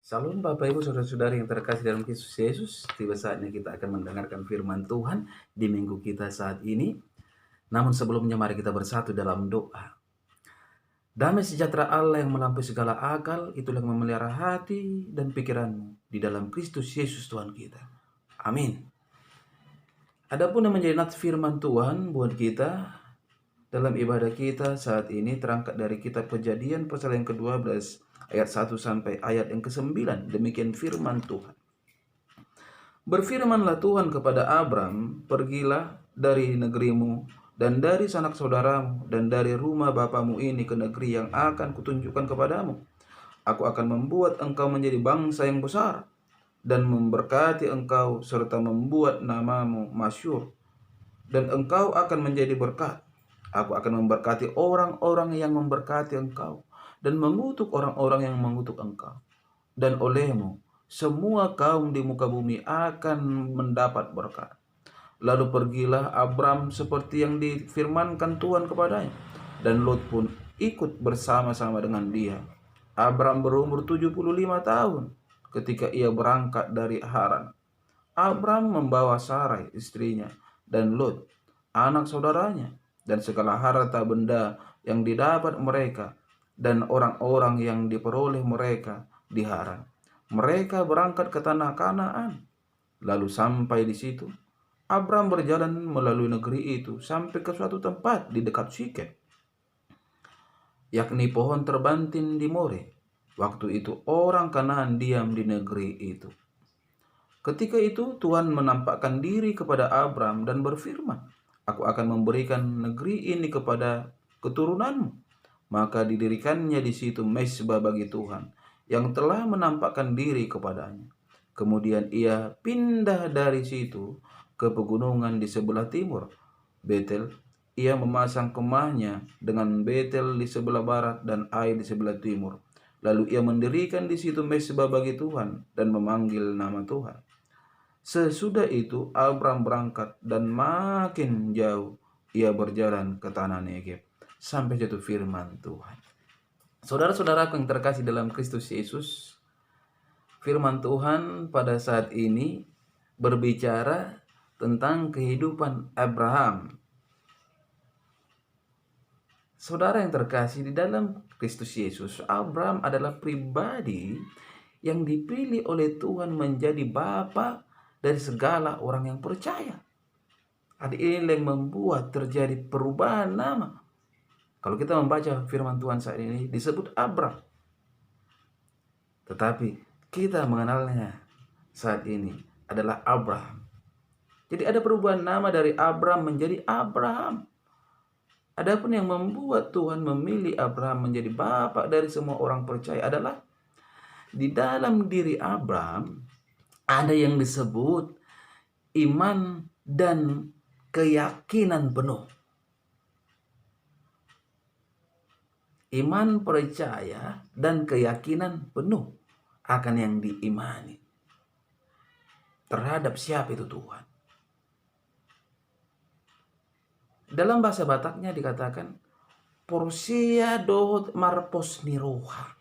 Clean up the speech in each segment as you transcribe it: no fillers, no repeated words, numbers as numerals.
Salam Bapak Ibu Saudara-saudari yang terkasih dalam Kristus Yesus. Tiba saatnya kita akan mendengarkan firman Tuhan di minggu kita saat ini. Namun sebelumnya mari kita bersatu dalam doa. Damai sejahtera Allah yang melampaui segala akal, itulah yang memelihara hati dan pikiranmu di dalam Kristus Yesus Tuhan kita. Amin. Adapun yang menjadi nats firman Tuhan buat kita dalam ibadah kita saat ini terangkat dari kitab Kejadian pasal yang ke-12 ayat 1 sampai ayat yang ke-9. Demikian firman Tuhan. Berfirmanlah Tuhan kepada Abram, pergilah dari negerimu dan dari sanak saudaramu dan dari rumah bapamu ini ke negeri yang akan kutunjukkan kepadamu. Aku akan membuat engkau menjadi bangsa yang besar dan memberkati engkau serta membuat namamu masyhur. Dan engkau akan menjadi berkat. Aku akan memberkati orang-orang yang memberkati engkau dan mengutuk orang-orang yang mengutuk engkau. Dan olehmu semua kaum di muka bumi akan mendapat berkat. Lalu pergilah Abram seperti yang difirmankan Tuhan kepadanya, dan Lot pun ikut bersama-sama dengan dia. Abram berumur 75 tahun ketika ia berangkat dari Haran. Abram membawa Sarai istrinya dan Lot anak saudaranya dan segala harta benda yang didapat mereka dan orang-orang yang diperoleh mereka di Haran. Mereka berangkat ke tanah Kanaan. Lalu sampai di situ, Abram berjalan melalui negeri itu sampai ke suatu tempat di dekat Sikem, yakni pohon terbantin di More. Waktu itu orang Kanaan diam di negeri itu. Ketika itu Tuhan menampakkan diri kepada Abram dan berfirman, Aku akan memberikan negeri ini kepada keturunanmu. Maka didirikannya di situ mezbah bagi Tuhan yang telah menampakkan diri kepadanya. Kemudian ia pindah dari situ ke pegunungan di sebelah timur, Betel. Ia memasang kemahnya dengan Betel di sebelah barat dan Ai di sebelah timur. Lalu ia mendirikan di situ mezbah bagi Tuhan dan memanggil nama Tuhan. Sesudah itu Abram berangkat dan makin jauh ia berjalan ke tanah Negeb sampai jatuh firman Tuhan. Saudara-saudaraku yang terkasih dalam Kristus Yesus, firman Tuhan pada saat ini berbicara tentang kehidupan Abraham. Saudara yang terkasih di dalam Kristus Yesus, Abraham adalah pribadi yang dipilih oleh Tuhan menjadi bapa dari segala orang yang percaya. Hal ini yang membuat terjadi perubahan nama. Kalau kita membaca firman Tuhan saat ini disebut Abram. Tetapi kita mengenalnya saat ini adalah Abraham. Jadi ada perubahan nama dari Abram menjadi Abraham. Adapun yang membuat Tuhan memilih Abraham menjadi bapak dari semua orang percaya adalah di dalam diri Abraham ada yang disebut iman dan keyakinan penuh. Iman, percaya, dan keyakinan penuh akan yang diimani. Terhadap siapa itu Tuhan? Dalam bahasa Bataknya dikatakan Porsia dohot marpos niroha.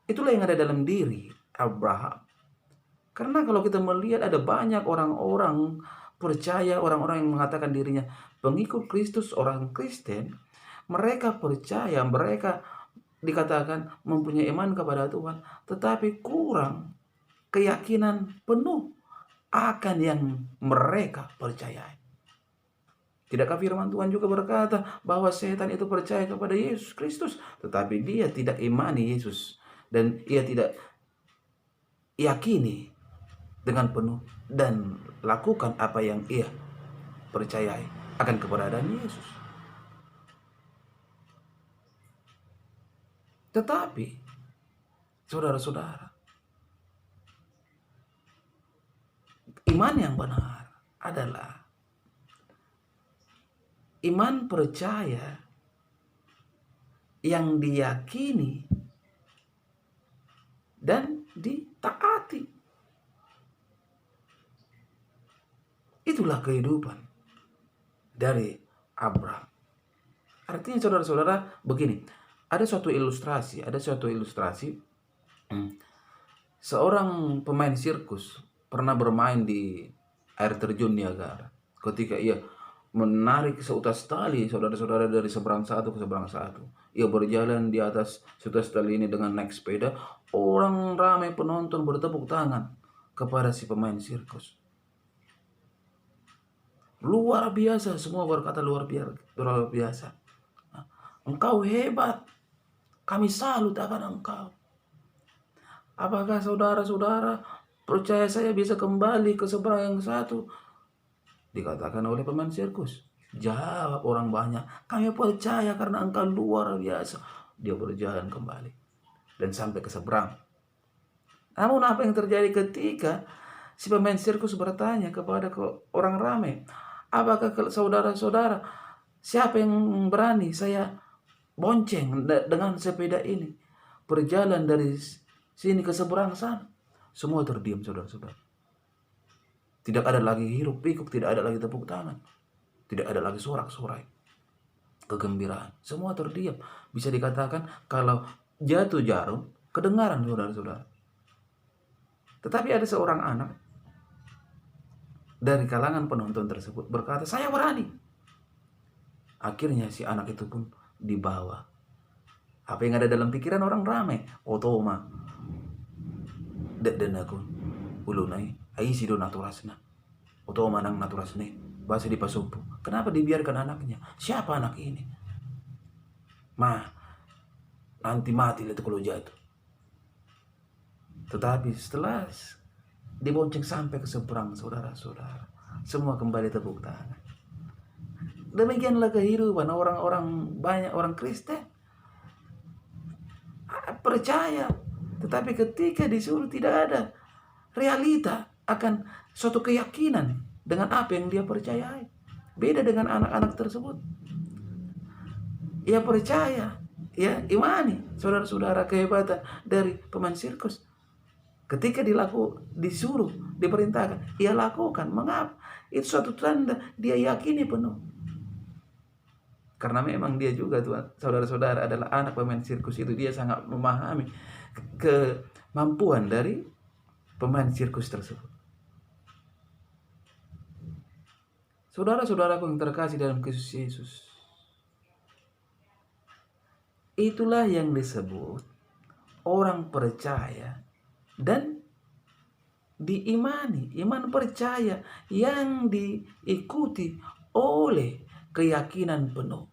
Itulah yang ada dalam diri Abraham. Karena kalau kita melihat ada banyak orang-orang percaya, orang-orang yang mengatakan dirinya pengikut Kristus, orang Kristen, mereka percaya, mereka dikatakan mempunyai iman kepada Tuhan, tetapi kurang keyakinan penuh akan yang mereka percayai. Tidakkah firman Tuhan juga berkata bahwa setan itu percaya kepada Yesus Kristus, tetapi dia tidak imani Yesus dan ia tidak yakini dengan penuh dan lakukan apa yang ia percayai akan keberadaan Yesus. Tetapi saudara-saudara, iman yang benar adalah iman percaya yang diyakini dan ditaati. Itulah kehidupan dari Abraham. Artinya saudara-saudara begini, Ada suatu ilustrasi. Seorang pemain sirkus pernah bermain di air terjun Niagara. Ketika ia menarik seutas tali, saudara-saudara, dari seberang satu ke seberang satu, ia berjalan di atas seutas tali ini dengan naik sepeda. Orang ramai penonton bertepuk tangan kepada si pemain sirkus. Luar biasa, semua berkata luar biasa. Engkau hebat, kami salut akan engkau. Apakah saudara-saudara percaya saya bisa kembali ke seberang yang satu? Dikatakan oleh pemain sirkus. Jawab orang banyak, kami percaya karena engkau luar biasa. Dia berjalan kembali dan sampai ke seberang. Namun apa yang terjadi ketika si pemain sirkus bertanya kepada orang ramai, apakah saudara-saudara, siapa yang berani saya bonceng dengan sepeda ini berjalan dari sini ke seberang sana? Semua terdiam, saudara-saudara. Tidak ada lagi hiruk pikuk, tidak ada lagi tepuk tangan, tidak ada lagi sorak-sorai kegembiraan. Semua terdiam. Bisa dikatakan kalau jatuh jarum kedengaran, saudara-saudara. Tetapi ada seorang anak dari kalangan penonton tersebut berkata, saya berani. Akhirnya si anak itu pun dibawa. Apa yang ada dalam pikiran orang ramai? Otoma denakun ulunai aisi do naturasna. Otoma nang naturasne bahasa di Pasumpu. Kenapa dibiarkan anaknya? Siapa anak ini? Nanti mati itu kalau jatuh. Tetapi setelah dibonceng sampai ke seberang, saudara-saudara, semua kembali tepuk tangan. Demikianlah kehidupan orang-orang, banyak orang Kristen percaya, tetapi ketika disuruh tidak ada realita akan suatu keyakinan dengan apa yang dia percayai. Beda dengan anak-anak tersebut. Ia percaya, ya imani, saudara-saudara, kehebatan dari pemain sirkus. Ketika disuruh, diperintahkan, ia lakukan. Mengapa? Itu suatu tanda dia yakini penuh. Karena memang dia juga, Tuhan, saudara-saudara, adalah anak pemain sirkus itu. Dia sangat memahami kemampuan dari pemain sirkus tersebut. Saudara-saudaraku yang terkasih dalam Kristus Yesus, itulah yang disebut orang percaya dan diimani. Iman percaya yang diikuti oleh keyakinan penuh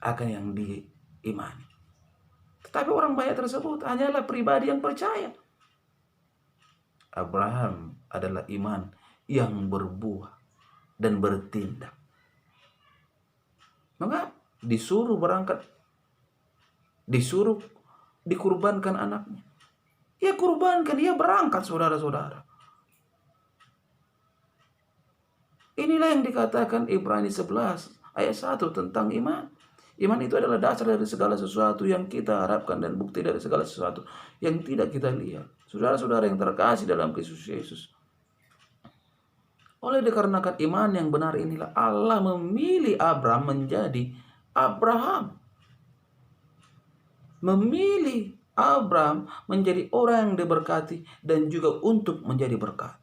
akan yang diimani. Tetapi orang banyak tersebut hanyalah pribadi yang percaya. Abraham adalah iman yang berbuah dan bertindak. Mengapa? Disuruh berangkat, disuruh dikurbankan anaknya. Ia kurbankan, dia berangkat, saudara-saudara. Inilah yang dikatakan Ibrani 11 ayat 1 tentang iman. Iman itu adalah dasar dari segala sesuatu yang kita harapkan dan bukti dari segala sesuatu yang tidak kita lihat. Saudara-saudara yang terkasih dalam Kristus Yesus, oleh dikarenakan iman yang benar inilah Allah memilih Abraham menjadi Abraham. Memilih Abraham menjadi orang yang diberkati dan juga untuk menjadi berkat.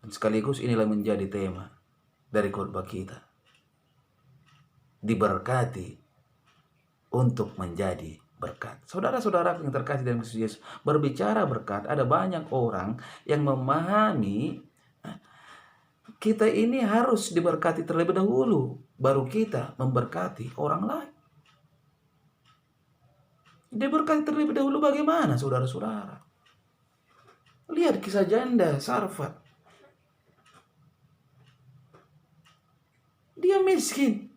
Dan sekaligus inilah menjadi tema dari khotbah kita. Diberkati untuk menjadi berkat. Saudara-saudara yang terkasih dalam Kristus Yesus, berbicara berkat, ada banyak orang yang memahami kita ini harus diberkati terlebih dahulu, baru kita memberkati orang lain. Diberkati terlebih dahulu bagaimana, saudara-saudara? Lihat kisah janda Sarfat. Dia miskin.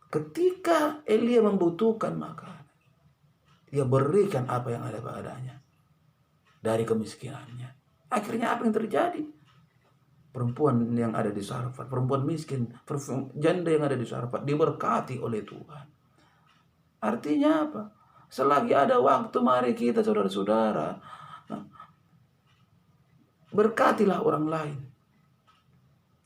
Ketika Elia membutuhkan makanan, dia berikan apa yang ada padanya dari kemiskinannya. Akhirnya apa yang terjadi? Perempuan yang ada di Sarfat, perempuan miskin, janda yang ada di Sarfat diberkati oleh Tuhan. Artinya apa? Selagi ada waktu, mari kita, saudara-saudara, berkatilah orang lain.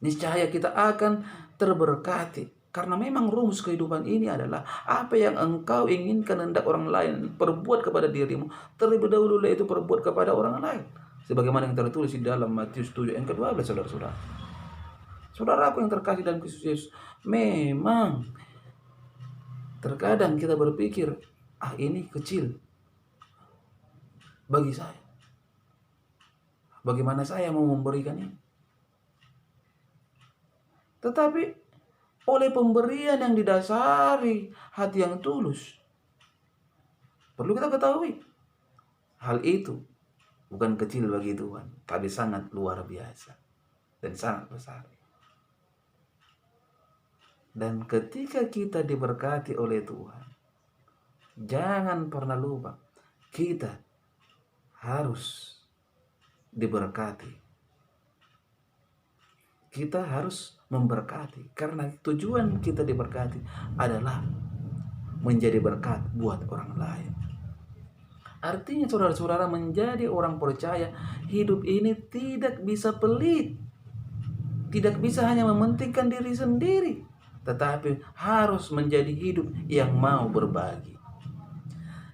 Niscaya kita akan terberkati Karena memang rumus kehidupan ini adalah apa yang engkau inginkan hendak orang lain perbuat kepada dirimu, terlebih dahulu itu perbuat kepada orang lain. Sebagaimana yang tertulis di dalam Matius 7 ayat ke-12, saudara-saudara. Saudaraku yang terkasih dalam Kristus Yesus, memang terkadang kita berpikir, ini kecil bagi saya. Bagaimana saya mau memberikan ini? Tetapi oleh pemberian yang didasari hati yang tulus, perlu kita ketahui, hal itu bukan kecil bagi Tuhan, tapi sangat luar biasa dan sangat besar. Dan ketika kita diberkati oleh Tuhan, jangan pernah lupa, kita harus diberkati. Kita harus memberkati, karena tujuan kita diberkati adalah menjadi berkat buat orang lain. Artinya saudara-saudara, menjadi orang percaya, hidup ini tidak bisa pelit, tidak bisa hanya mementingkan diri sendiri, tetapi harus menjadi hidup yang mau berbagi.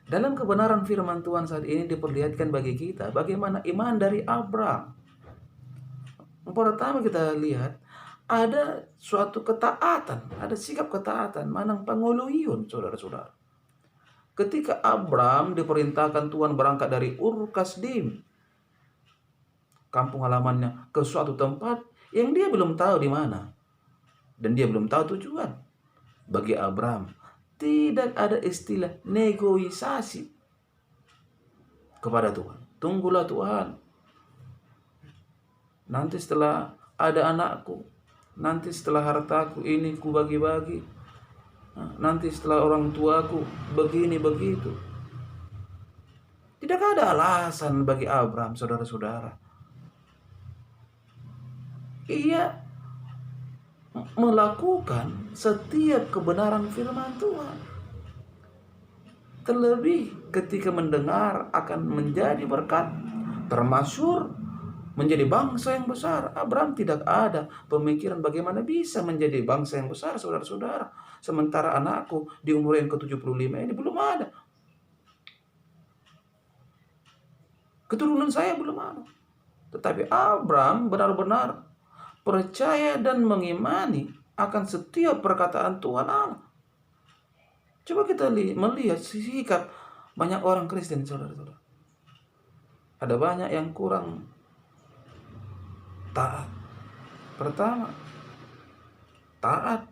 Dalam kebenaran firman Tuhan saat ini diperlihatkan bagi kita bagaimana iman dari Abraham. Pertama kita lihat ada suatu ketaatan, ada sikap ketaatan, manang panguluyun, saudara-saudara. Ketika Abraham diperintahkan Tuhan berangkat dari Ur Kasdim, kampung halamannya, ke suatu tempat yang dia belum tahu di mana, dan dia belum tahu tujuan. Bagi Abraham tidak ada istilah negosiasi kepada Tuhan. Tunggulah Tuhan, nanti setelah ada anakku, nanti setelah hartaku ini ku bagi-bagi, nanti setelah orang tuaku begini begitu. Tidak ada alasan bagi Abraham, saudara-saudara. Ia melakukan setiap kebenaran firman Tuhan. Terlebih ketika mendengar akan menjadi berkat, termasuk menjadi bangsa yang besar. Abraham tidak ada pemikiran bagaimana bisa menjadi bangsa yang besar, saudara-saudara. Sementara anakku di umur yang ke-75 ini belum ada. Keturunan saya belum ada. Tetapi Abraham benar-benar percaya dan mengimani akan setiap perkataan Tuhan Allah. Coba kita melihat sikap banyak orang Kristen, saudara-saudara. Ada banyak yang kurang taat. Pertama, taat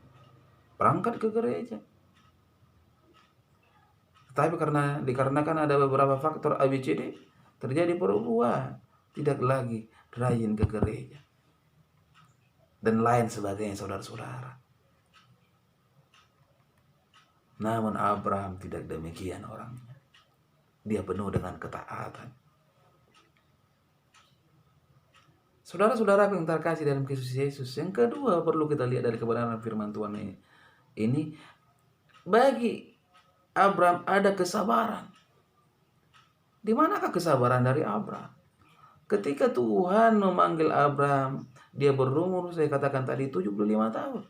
berangkat ke gereja. Tapi dikarenakan ada beberapa faktor ABCD, terjadi perubahan, tidak lagi rajin ke gereja dan lain sebagainya, saudara-saudara. Namun Abraham tidak demikian orangnya. Dia penuh dengan ketaatan. Saudara-saudara yang terkasih dalam Kristus Yesus, yang kedua perlu kita lihat dari kebenaran firman Tuhan ini, bagi Abraham ada kesabaran. Di manakah kesabaran dari Abraham? Ketika Tuhan memanggil Abraham, dia berumur, saya katakan tadi, 75 tahun.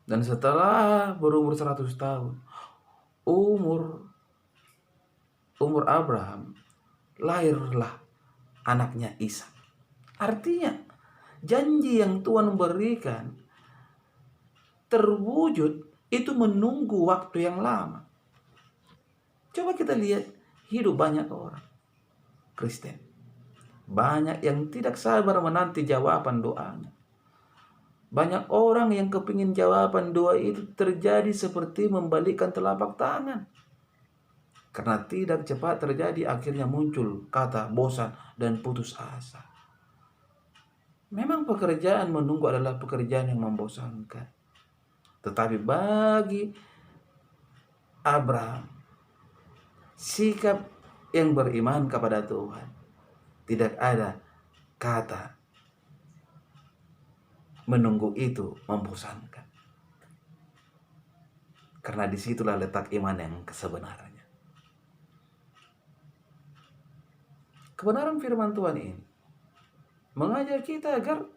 Dan setelah berumur 100 tahun, umur Abraham, lahirlah anaknya Ishak. Artinya, janji yang Tuhan berikan terwujud itu menunggu waktu yang lama. Coba kita lihat hidup banyak orang Kristen. Banyak yang tidak sabar menanti jawaban doanya. Banyak orang yang kepingin jawaban doa itu terjadi seperti membalikkan telapak tangan. Karena tidak cepat terjadi, akhirnya muncul kata bosan dan putus asa. Memang pekerjaan menunggu adalah pekerjaan yang membosankan. Tetapi bagi Abraham, sikap yang beriman kepada Tuhan, tidak ada kata menunggu itu membosankan. Karena disitulah letak iman yang sebenarnya. Kebenaran firman Tuhan ini mengajar kita agar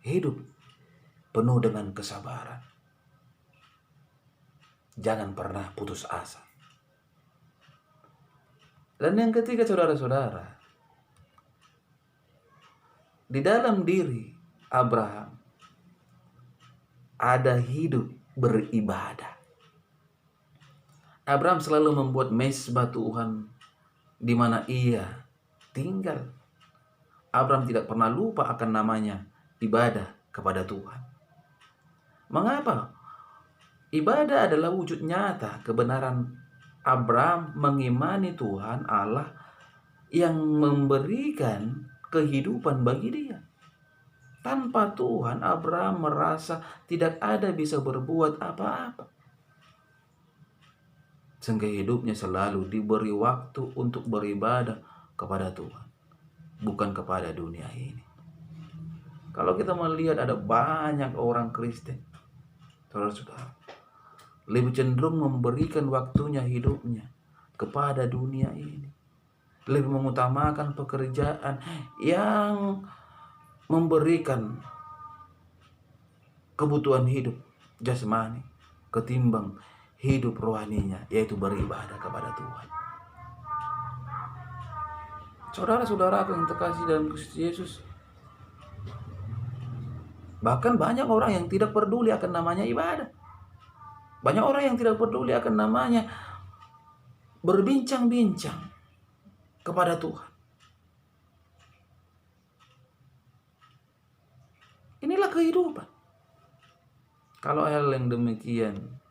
hidup penuh dengan kesabaran. Jangan pernah putus asa. Dan yang ketiga, saudara-saudara, di dalam diri Abraham ada hidup beribadah. Abraham selalu membuat mezbah Tuhan di mana ia tinggal. Abraham tidak pernah lupa akan namanya ibadah kepada Tuhan. Mengapa? Ibadah adalah wujud nyata kebenaran Abraham mengimani Tuhan Allah yang memberikan kehidupan bagi dia. Tanpa Tuhan, Abraham merasa tidak ada bisa berbuat apa-apa. Sehingga hidupnya selalu diberi waktu untuk beribadah kepada Tuhan, bukan kepada dunia ini. Kalau kita melihat ada banyak orang Kristen, saudara-saudara, lebih cenderung memberikan waktunya, hidupnya kepada dunia ini. Lebih mengutamakan pekerjaan yang memberikan kebutuhan hidup jasmani ketimbang hidup rohaninya, yaitu beribadah kepada Tuhan. Saudara-saudara yang terkasih dalam Kristus Yesus, bahkan banyak orang yang tidak peduli akan namanya ibadah. Banyak orang yang tidak peduli akan namanya berbincang-bincang kepada Tuhan. Inilah kehidupan. Kalau hal yang demikian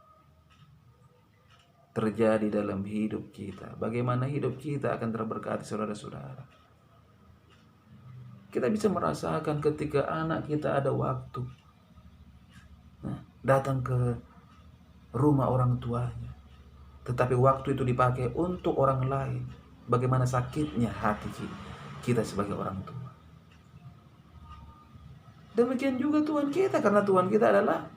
terjadi dalam hidup kita, bagaimana hidup kita akan terberkati, saudara-saudara? Kita bisa merasakan ketika anak kita ada waktu datang ke rumah orang tuanya, tetapi waktu itu dipakai untuk orang lain. Bagaimana sakitnya hati kita sebagai orang tua. Demikian juga Tuhan kita, karena Tuhan kita adalah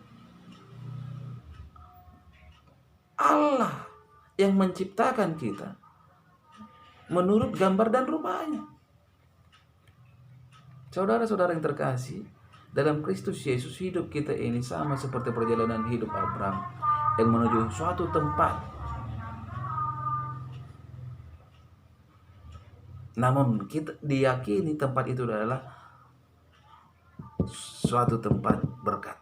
Allah yang menciptakan kita menurut gambar dan rupanya. Saudara-saudara yang terkasih, dalam Kristus Yesus hidup kita ini sama seperti perjalanan hidup Abraham yang menuju suatu tempat. Namun kita diyakini tempat itu adalah suatu tempat berkat.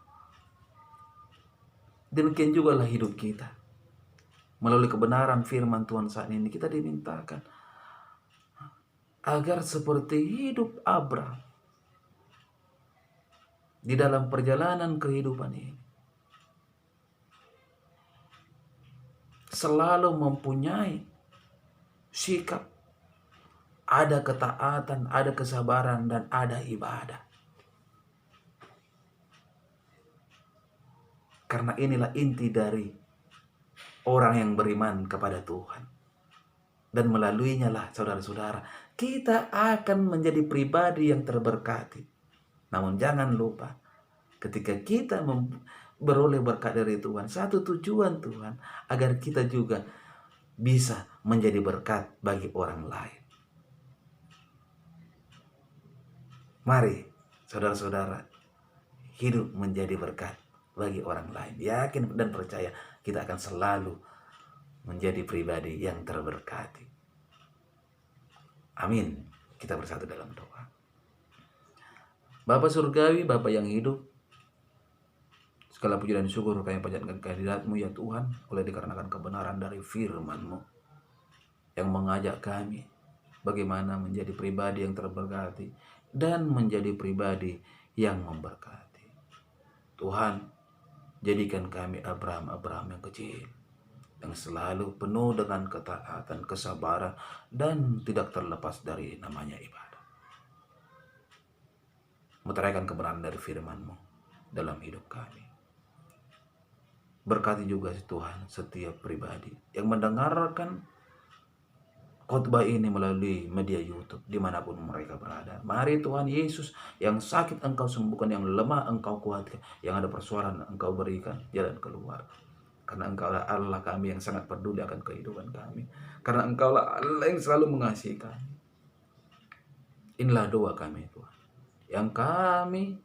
Demikian juga lah hidup kita. Melalui kebenaran firman Tuhan saat ini kita dimintakan agar seperti hidup Abraham di dalam perjalanan kehidupan ini, selalu mempunyai sikap, ada ketaatan, ada kesabaran, dan ada ibadah. Karena inilah inti dari orang yang beriman kepada Tuhan. Dan melaluinya lah, saudara-saudara, kita akan menjadi pribadi yang terberkati. Namun jangan lupa, ketika kita beroleh berkat dari Tuhan, satu tujuan Tuhan agar kita juga bisa menjadi berkat bagi orang lain. Mari saudara-saudara hidup menjadi berkat bagi orang lain. Yakin dan percaya kita akan selalu menjadi pribadi yang terberkati. Amin. Kita bersatu dalam doa. Bapa Surgawi, Bapa yang hidup, segala puji dan syukur kami panjatkan kehadirat-Mu ya Tuhan, oleh dikarenakan kebenaran dari firman-Mu yang mengajak kami bagaimana menjadi pribadi yang terberkati dan menjadi pribadi yang memberkati. Tuhan, jadikan kami Abraham yang kecil, yang selalu penuh dengan ketaatan, kesabaran, dan tidak terlepas dari namanya ibadah. Meteraikan kebenaran dari firman-Mu dalam hidup kami. Berkati juga Tuhan setiap pribadi yang mendengarkan khotbah ini melalui media YouTube dimanapun mereka berada. Mari Tuhan Yesus, yang sakit Engkau sembuhkan, yang lemah Engkau kuatkan, yang ada persoalan Engkau berikan jalan keluar. Karena Engkau lah Allah kami yang sangat peduli akan kehidupan kami. Karena Engkau lah Allah yang selalu mengasihi kami. Inilah doa kami Tuhan, yang kami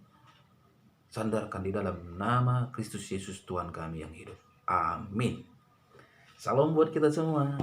sandarkan di dalam nama Kristus Yesus Tuhan kami yang hidup. Amin. Salam buat kita semua.